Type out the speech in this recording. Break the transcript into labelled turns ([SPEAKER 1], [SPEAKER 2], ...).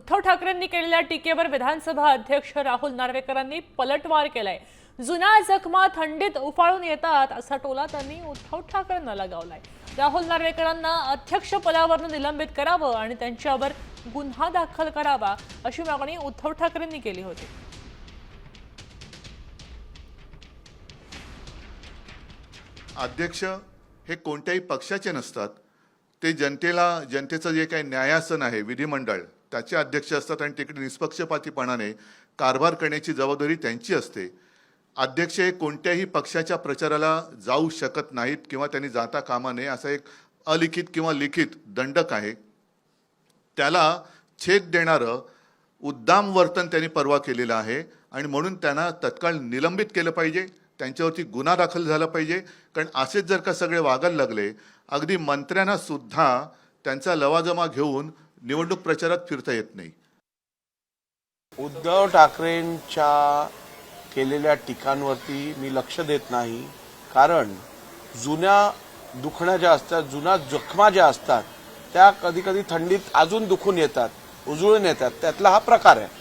[SPEAKER 1] उद्धव ठाकरेंनी केलेल्या टीकेवर विधानसभा अध्यक्ष राहुल नार्वेकरांनी पलटवार केलाय। जुन्या जखमा थंडीत उफाळून येतात असा टोला त्यांनी उद्धव ठाकरेंना लगावलाय। राहुल नार्वेकरांना अध्यक्षपदावरून निलंबित करावं आणि त्यांच्यावर गुन्हा दाखल करावा अशी मागणी उद्धव ठाकरेंनी केली होती।
[SPEAKER 2] अध्यक्ष हे कोणत्याही पक्षाचे नसतात, ते जनतेचं जे काही न्यायासन आहे विधिमंडळ त्याचे अध्यक्ष असतात आणि तिकडे निष्पक्षपातीपणाने कारभार करण्याची जबाबदारी त्यांची असते। अध्यक्ष हे कोणत्याही पक्षाच्या प्रचाराला जाऊ शकत नाहीत किंवा त्यांनी जाता कामा नये असा एक अलिखित किंवा लिखित दंडक आहे। त्याला छेद देणारं उद्दाम वर्तन त्यांनी परवा केलेलं आहे आणि म्हणून त्यांना तत्काळ निलंबित केलं पाहिजे, त्यांच्यावरती गुन्हा दाखल झाला पाहिजे। कारण असेच जर का सगळे वागायला लागले, अगदी मंत्र्यांना सुद्धा त्यांचा लवाजमा घेऊन निवडणूक प्रचारात फिरता येत नाही।
[SPEAKER 3] उद्धव ठाकरेंच्या केलेल्या टीकांवरती मी लक्ष देत नाही, कारण जुन्या दुखण्या ज्या असतात, जुन्या जखमा ज्या असतात त्या कधी कधी थंडीत अजून दुखून येतात, उजळून येतात, त्यातला हा प्रकार आहे।